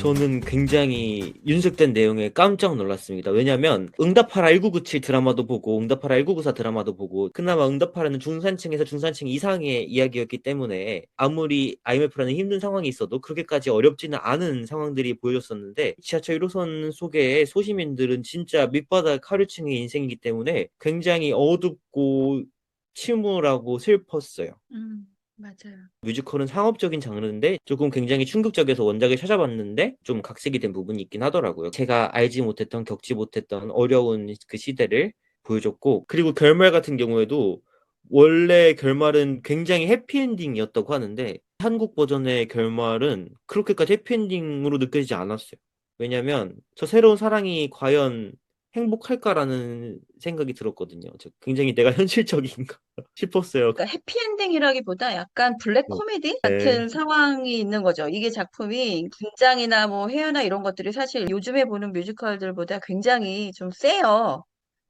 저는 굉장히 윤색된 내용에 깜짝 놀랐습니다. 왜냐면 응답하라 1997 드라마도 보고 응답하라 1994 드라마도 보고 그나마 응답하라는 중산층에서 중산층 이상의 이야기였기 때문에 아무리 IMF라는 힘든 상황이 있어도 그렇게까지 어렵지는 않은 상황들이 보여졌었는데 지하철 1호선 속의 소시민들은 진짜 밑바닥 하류층의 인생이기 때문에 굉장히 어둡고 침울하고 슬펐어요. 맞아요. 뮤지컬은 상업적인 장르인데 조금 굉장히 충격적이어서 원작을 찾아봤는데 좀 각색이 된 부분이 있긴 하더라고요. 제가 알지 못했던 겪지 못했던 어려운 그 시대를 보여줬고 그리고 결말 같은 경우에도 원래 결말은 굉장히 해피엔딩이었다고 하는데 한국 버전의 결말은 그렇게까지 해피엔딩으로 느껴지지 않았어요. 왜냐면 저 새로운 사랑이 과연 행복할까라는 생각이 들었거든요. 굉장히 내가 현실적인가 싶었어요. 그러니까 해피엔딩이라기보다 약간 블랙 코미디 네. 같은 상황이 있는 거죠. 이게 작품이 분장이나 뭐 헤어나 이런 것들이 사실 요즘에 보는 뮤지컬들보다 굉장히 좀 세요.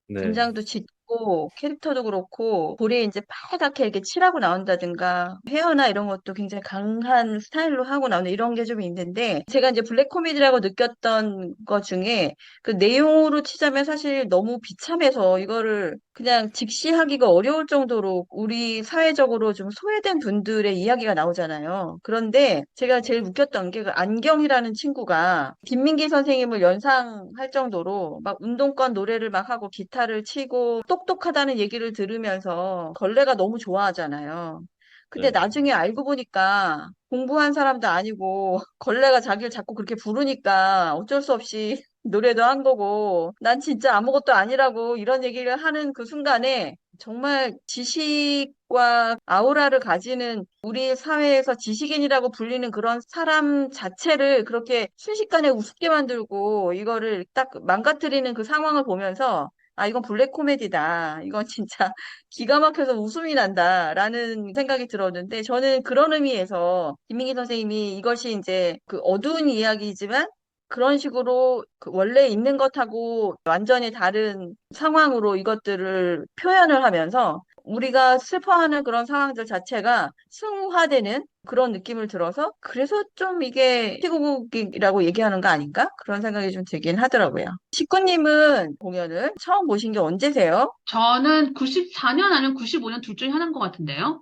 네. 분장도 짙고 캐릭터도 그렇고 볼에 이제 빨갛게 이렇게 칠하고 나온다든가 헤어나 이런 것도 굉장히 강한 스타일로 하고 나오는 이런 게 좀 있는데 제가 이제 블랙 코미디라고 느꼈던 것 중에 그 내용으로 치자면 사실 너무 비참해서 이거를 그냥 직시하기가 어려울 정도로 우리 사회적으로 좀 소외된 분들의 이야기가 나오잖아요. 그런데 제가 제일 웃겼던 게 그 안경이라는 친구가 김민기 선생님을 연상할 정도로 막 운동권 노래를 막 하고 기타를 치고 똑똑하다는 얘기를 들으면서 걸레가 너무 좋아하잖아요. 근데 네. 나중에 알고 보니까 공부한 사람도 아니고 걸레가 자기를 자꾸 그렇게 부르니까 어쩔 수 없이 노래도 한 거고 난 진짜 아무것도 아니라고 이런 얘기를 하는 그 순간에 정말 지식과 아우라를 가지는 우리 사회에서 지식인이라고 불리는 그런 사람 자체를 그렇게 순식간에 우습게 만들고 이거를 딱 망가뜨리는 그 상황을 보면서 아, 이건 블랙 코미디다. 이건 진짜 기가 막혀서 웃음이 난다라는 생각이 들었는데 저는 그런 의미에서 김민기 선생님이 이것이 이제 그 어두운 이야기이지만 그런 식으로 그 원래 있는 것하고 완전히 다른 상황으로 이것들을 표현을 하면서 우리가 슬퍼하는 그런 상황들 자체가 승화되는 그런 느낌을 들어서 그래서 좀 이게 희곡이라고 얘기하는 거 아닌가? 그런 생각이 좀 들긴 하더라고요. 식구님은 공연을 처음 보신 게 언제세요? 저는 94년 아니면 95년 둘 중에 하나인 것 같은데요.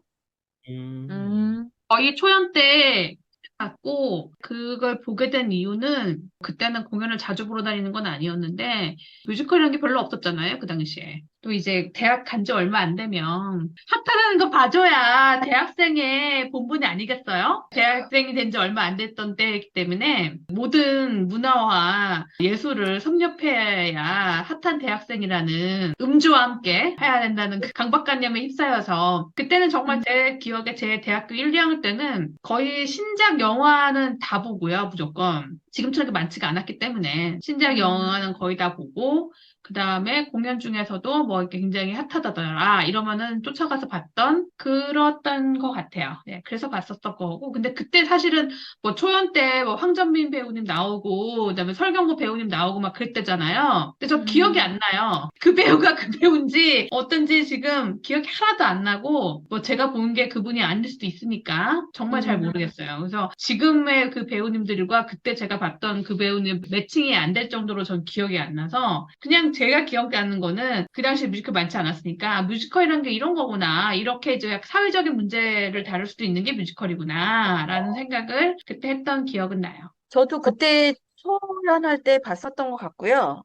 음, 음, 거의 초연 때 봤고, 그걸 보게 된 이유는 그때는 공연을 자주 보러 다니는 건 아니었는데, 뮤지컬이라는 게 별로 없었잖아요, 그 당시에. 또 이제 대학 간지 얼마 안 되면 핫하다는 거 봐줘야 대학생의 본분이 아니겠어요? 대학생이 된 지 얼마 안 됐던 때이기 때문에 모든 문화와 예술을 섭렵해야 핫한 대학생이라는 음주와 함께 해야 된다는 그 강박관념에 휩싸여서 그때는 정말 제 기억에 제 대학교 1, 2학년 때는 거의 신작 영화는 다 보고요, 무조건. 지금처럼 그렇게 많지가 않았기 때문에 신작 음, 영화는 거의 다 보고 그 다음에 공연 중에서도 뭐 이렇게 굉장히 핫하다더라 이러면은 쫓아가서 봤던 그랬던 것 같아요. 네, 그래서 봤었던 거고. 근데 그때 사실은 뭐 초연 때 뭐 황정민 배우님 나오고 그다음에 설경구 배우님 나오고 막 그랬대잖아요. 근데 저 기억이 음, 안 나요. 그 배우가 그 배우인지 어떤지 지금 기억이 하나도 안 나고 뭐 제가 본 게 그분이 아닐 수도 있으니까 정말 잘 음, 모르겠어요. 그래서 지금의 그 배우님들과 그때 제가 봤던 그 배우님 매칭이 안 될 정도로 전 기억이 안 나서 그냥 제가 기억나는 거는 그 당시에 뮤지컬 많지 않았으니까 뮤지컬이라는 게 이런 거구나. 이렇게 이제 사회적인 문제를 다룰 수도 있는 게 뮤지컬이구나. 라는 생각을 그때 했던 기억은 나요. 저도 그때 초연할 때 봤었던 것 같고요.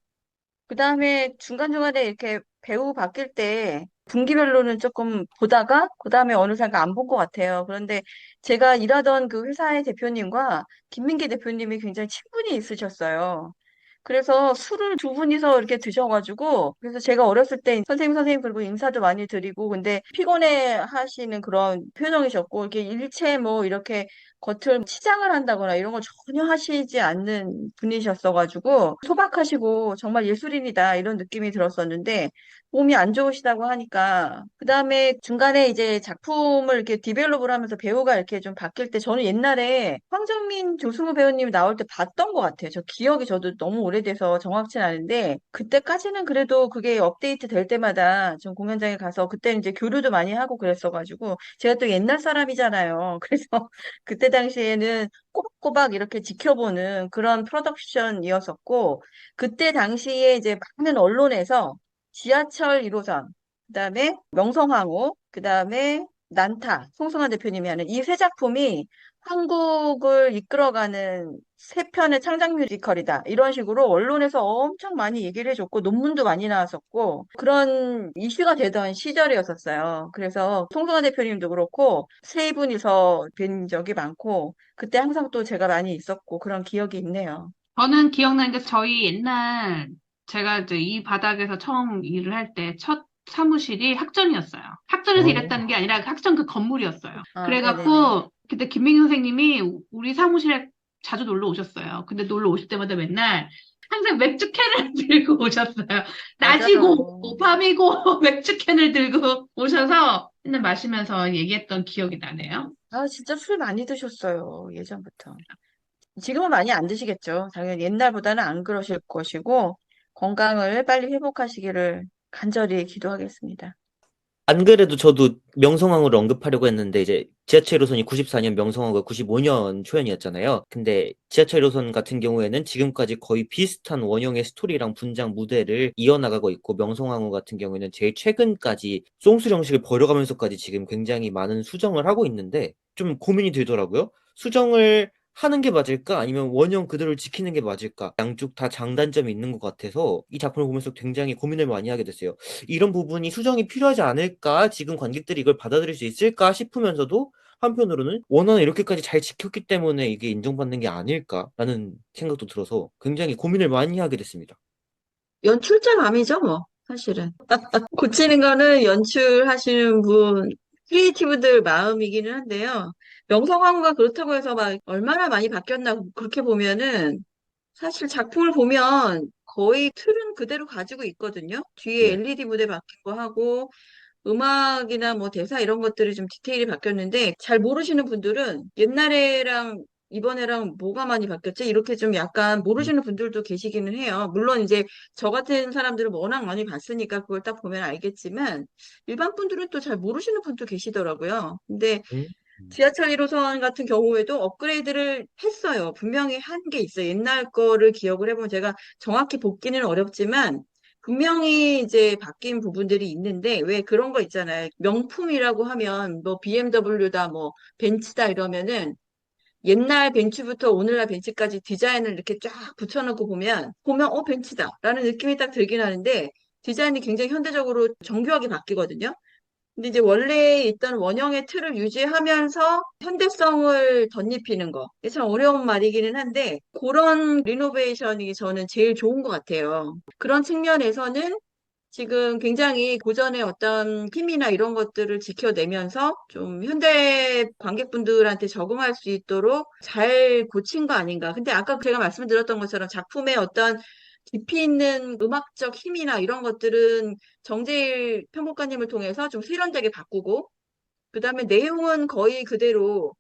그 다음에 중간중간에 이렇게 배우 바뀔 때 분기별로는 조금 보다가 그 다음에 어느샌가 안 본 것 같아요. 그런데 제가 일하던 그 회사의 대표님과 김민기 대표님이 굉장히 친분이 있으셨어요. 그래서 술을 두 분이서 이렇게 드셔가지고 그래서 제가 어렸을 때 선생님 그리고 인사도 많이 드리고 근데 피곤해 하시는 그런 표정이셨고 이렇게 일체 뭐 이렇게 겉을 치장을 한다거나 이런 거 전혀 하시지 않는 분이셨어가지고 소박하시고 정말 예술인이다 이런 느낌이 들었었는데 몸이 안 좋으시다고 하니까 그다음에 중간에 이제 작품을 이렇게 디벨롭을 하면서 배우가 이렇게 좀 바뀔 때 저는 옛날에 황정민, 조승우 배우님이 나올 때 봤던 것 같아요. 저 기억이 저도 너무 오래돼서 정확치는 않은데 그때까지는 그래도 그게 업데이트 될 때마다 좀 공연장에 가서 그때는 이제 교류도 많이 하고 그랬어가지고 제가 또 옛날 사람이잖아요. 그래서 그때 당시에는 꼬박꼬박 이렇게 지켜보는 그런 프로덕션이었었고 그때 당시에 이제 많은 언론에서 지하철 1호선, 그다음에 명성황후, 그다음에 난타, 송승환 대표님이 하는 이 세 작품이 한국을 이끌어가는 세 편의 창작 뮤지컬이다. 이런 식으로 언론에서 엄청 많이 얘기를 해줬고 논문도 많이 나왔었고 그런 이슈가 되던 시절이었었어요. 그래서 송승환 대표님도 그렇고 세 분이서 뵌 적이 많고 그때 항상 또 제가 많이 있었고 그런 기억이 있네요. 저는 기억나는 게 저희 옛날 제가 이제 이 바닥에서 처음 일을 할 때 첫 사무실이 학전이었어요. 학전에서 어, 일했다는 게 아니라 그 학전 그 건물이었어요. 아, 네네네. 그래갖고 그때 김민기 선생님이 우리 사무실에 자주 놀러 오셨어요. 근데 놀러 오실 때마다 맨날 항상 맥주 캔을 들고 오셨어요. 낮이고 맞아요. 밤이고 맥주 캔을 들고 오셔서 맨날 마시면서 얘기했던 기억이 나네요. 아, 진짜 술 많이 드셨어요. 예전부터. 지금은 많이 안 드시겠죠. 당연히 옛날보다는 안 그러실 것이고, 건강을 빨리 회복하시기를 간절히 기도하겠습니다. 안 그래도 저도 명성황후를 언급하려고 했는데 이제 지하철 1호선이 94년 명성황후가 95년 초연이었잖아요. 근데 지하철 1호선 같은 경우에는 지금까지 거의 비슷한 원형의 스토리랑 분장 무대를 이어나가고 있고 명성황후 같은 경우에는 제일 최근까지 송수 형식을 버려가면서까지 지금 굉장히 많은 수정을 하고 있는데 좀 고민이 들더라고요. 수정을 하는 게 맞을까? 아니면 원형 그대로 지키는 게 맞을까? 양쪽 다 장단점이 있는 것 같아서 이 작품을 보면서 굉장히 고민을 많이 하게 됐어요. 이런 부분이 수정이 필요하지 않을까? 지금 관객들이 이걸 받아들일 수 있을까 싶으면서도 한편으로는 원화는 이렇게까지 잘 지켰기 때문에 이게 인정받는 게 아닐까라는 생각도 들어서 굉장히 고민을 많이 하게 됐습니다. 연출자 맘이죠, 뭐, 사실은. 고치는 거는 연출하시는 분, 크리에이티브들 마음이기는 한데요. 명성황후가 그렇다고 해서 막 얼마나 많이 바뀌었나 그렇게 보면은 사실 작품을 보면 거의 틀은 그대로 가지고 있거든요. 뒤에 네. LED 무대 바뀐 거 하고 음악이나 뭐 대사 이런 것들이 좀 디테일이 바뀌었는데 잘 모르시는 분들은 옛날에랑 이번에랑 뭐가 많이 바뀌었지? 이렇게 좀 약간 음, 모르시는 분들도 계시기는 해요. 물론 이제 저 같은 사람들은 워낙 많이 봤으니까 그걸 딱 보면 알겠지만 일반 분들은 또 잘 모르시는 분도 계시더라고요. 근데 음, 지하철 1호선 같은 경우에도 업그레이드를 했어요. 분명히 한 게 있어요. 옛날 거를 기억을 해보면 제가 정확히 복기는 어렵지만 분명히 이제 바뀐 부분들이 있는데 왜 그런 거 있잖아요. 명품이라고 하면 뭐 BMW다 뭐 벤츠다 이러면은 옛날 벤츠부터 오늘날 벤츠까지 디자인을 이렇게 쫙 붙여놓고 보면 벤츠다라는 느낌이 딱 들긴 하는데 디자인이 굉장히 현대적으로 정교하게 바뀌거든요. 근데 이제 원래 있던 원형의 틀을 유지하면서 현대성을 덧입히는 거. 이게 참 어려운 말이기는 한데, 그런 리노베이션이 저는 제일 좋은 것 같아요. 그런 측면에서는 지금 굉장히 고전의 어떤 힘이나 이런 것들을 지켜내면서 좀 현대 관객분들한테 적응할 수 있도록 잘 고친 거 아닌가. 근데 아까 제가 말씀드렸던 것처럼 작품의 어떤 깊이 있는 음악적 힘이나 이런 것들은 정재일 평론가님을 통해서 좀 세련되게 바꾸고, 그 다음에 내용은 거의 그대로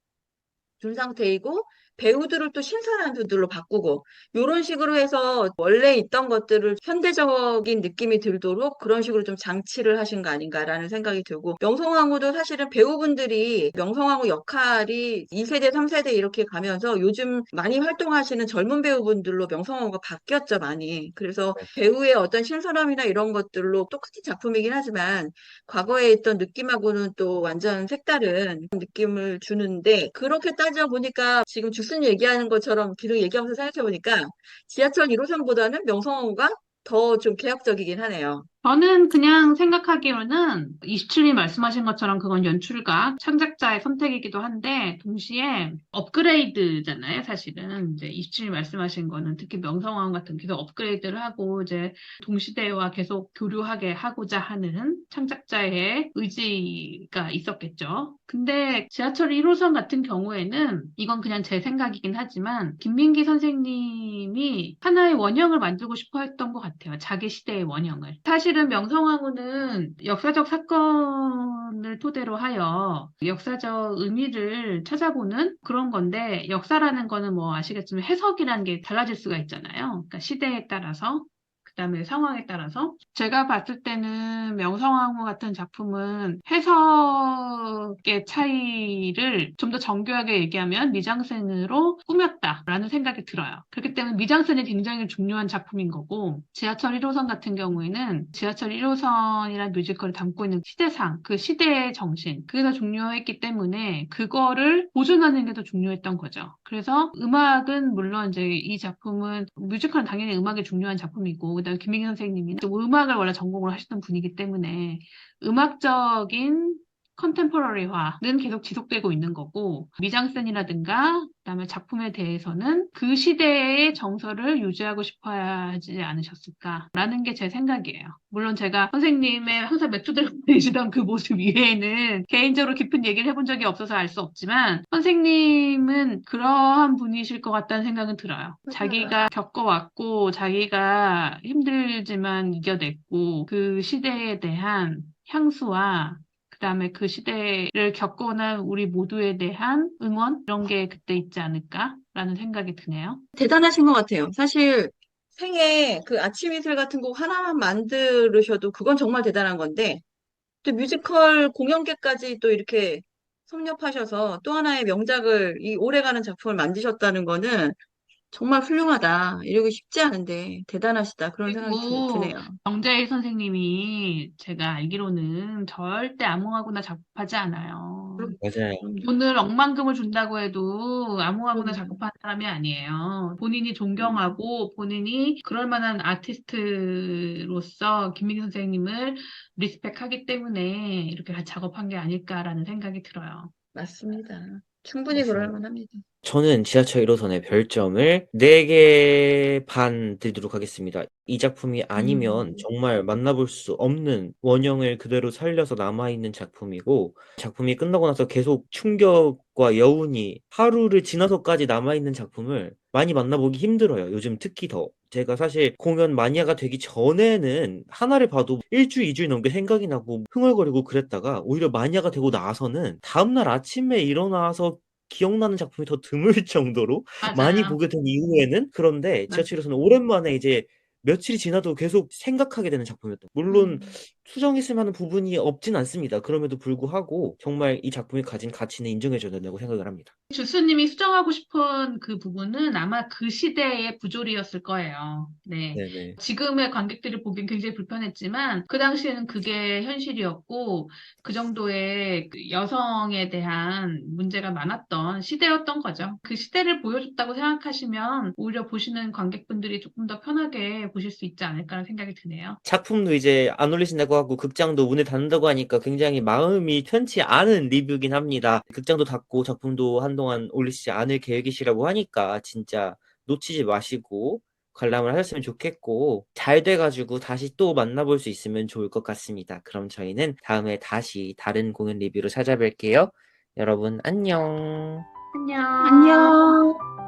둔 상태이고 배우들을 또 신선한 분들로 바꾸고 이런 식으로 해서 원래 있던 것들을 현대적인 느낌이 들도록 그런 식으로 좀 장치를 하신 거 아닌가라는 생각이 들고 명성황후도 사실은 배우분들이 명성황후 역할이 2세대, 3세대 이렇게 가면서 요즘 많이 활동하시는 젊은 배우분들로 명성황후가 바뀌었죠, 많이. 그래서 네. 배우의 어떤 신선함이나 이런 것들로 똑같은 작품이긴 하지만 과거에 있던 느낌하고는 또 완전 색다른 느낌을 주는데 그렇게 따져보니까 지금 주슨 얘기하는 것처럼 계속 얘기하면서 생각해보니까 지하철 1호선보다는 명성황후가 더 좀 개혁적이긴 하네요. 저는 그냥 생각하기로는 27님 말씀하신 것처럼 그건 연출가, 창작자의 선택이기도 한데 동시에 업그레이드잖아요, 사실은. 이제 27님 말씀하신 거는 특히 명성황후 같은 계속 업그레이드를 하고 이제 동시대와 계속 교류하게 하고자 하는 창작자의 의지가 있었겠죠. 근데 지하철 1호선 같은 경우에는 이건 그냥 제 생각이긴 하지만 김민기 선생님이 하나의 원형을 만들고 싶어 했던 것 같아요. 자기 시대의 원형을. 사실 사실은 명성황후는 역사적 사건을 토대로 하여 역사적 의미를 찾아보는 그런 건데, 역사라는 거는 뭐 아시겠지만 해석이라는 게 달라질 수가 있잖아요. 그러니까 시대에 따라서, 그다음에 상황에 따라서. 제가 봤을 때는 명성황후 같은 작품은 해석의 차이를 좀 더 정교하게 얘기하면 미장센으로 꾸몄다라는 생각이 들어요. 그렇기 때문에 미장센이 굉장히 중요한 작품인 거고, 지하철 1호선 같은 경우에는 지하철 1호선이라는 뮤지컬을 담고 있는 시대상, 그 시대의 정신, 그게 더 중요했기 때문에 그거를 보존하는 게 더 중요했던 거죠. 그래서 음악은 물론 이제 이 작품은, 뮤지컬은 당연히 음악이 중요한 작품이고, 그다음에 김민기 선생님이 또 음악을 원래 전공을 하시던 분이기 때문에 음악적인 컨템포러리화는 계속 지속되고 있는 거고, 미장센이라든가 그다음에 작품에 대해서는 그 시대의 정서를 유지하고 싶어야 하지 않으셨을까라는 게 제 생각이에요. 물론 제가 선생님의 항상 맥주 들고 계시던 그 모습 이외에는 개인적으로 깊은 얘기를 해본 적이 없어서 알 수 없지만, 선생님은 그러한 분이실 것 같다는 생각은 들어요. 자기가 겪어왔고 자기가 힘들지만 이겨냈고, 그 시대에 대한 향수와 그다음에 그 시대를 겪어난 우리 모두에 대한 응원, 이런 게 그때 있지 않을까라는 생각이 드네요. 대단하신 것 같아요. 사실 생애 그 아침 이슬 같은 곡 하나만 만들으셔도 그건 정말 대단한 건데, 또 뮤지컬 공연계까지 또 이렇게 섭렵하셔서 또 하나의 명작을, 이 오래가는 작품을 만드셨다는 거는 정말 훌륭하다. 이러기 쉽지 않은데 대단하시다. 그런 생각이 그리고 드네요. 정재일 선생님이 제가 알기로는 절대 아무하고나 작업하지 않아요. 맞아요. 돈을 억만금을 준다고 해도 아무하고나 그럼요. 작업하는 사람이 아니에요. 본인이 존경하고 본인이 그럴 만한 아티스트로서 김민기 선생님을 리스펙하기 때문에 이렇게 같이 작업한 게 아닐까라는 생각이 들어요. 맞습니다. 충분히 그럴 맞습니다. 만합니다. 저는 지하철 1호선의 별점을 4개 반 드리도록 하겠습니다. 이 작품이 아니면 정말 만나볼 수 없는 원형을 그대로 살려서 남아있는 작품이고, 작품이 끝나고 나서 계속 충격과 여운이 하루를 지나서까지 남아있는 작품을 많이 만나보기 힘들어요. 요즘 특히 더. 제가 사실 공연 마니아가 되기 전에는 하나를 봐도 일주일, 2주일 넘게 생각이 나고 흥얼거리고 그랬다가, 오히려 마니아가 되고 나서는 다음날 아침에 일어나서 기억나는 작품이 더 드물 정도로 많이 맞아요. 보게 된 이후에는, 그런데 맞아요. 지하철에서는 오랜만에 이제 며칠이 지나도 계속 생각하게 되는 작품이었다. 물론 수정했을 만한 부분이 없진 않습니다. 그럼에도 불구하고 정말 이 작품이 가진 가치는 인정해줘야 된다고 생각을 합니다. 주스님이 수정하고 싶은 그 부분은 아마 그 시대의 부조리였을 거예요. 네. 네네. 지금의 관객들이 보기엔 굉장히 불편했지만, 그 당시에는 그게 현실이었고, 그 정도의 그 여성에 대한 문제가 많았던 시대였던 거죠. 그 시대를 보여줬다고 생각하시면 오히려 보시는 관객분들이 조금 더 편하게 보실 수 있지 않을까라는 생각이 드네요. 작품도 이제 안 올리신다고 하고 극장도 문을 닫는다고 하니까 굉장히 마음이 편치 않은 리뷰긴 합니다. 극장도 닫고 작품도 한동안 올리시지 않을 계획이시라고 하니까 진짜 놓치지 마시고 관람을 하셨으면 좋겠고, 잘 돼가지고 다시 또 만나볼 수 있으면 좋을 것 같습니다. 그럼 저희는 다음에 다시 다른 공연 리뷰로 찾아뵐게요. 여러분 안녕. 안녕. 안녕.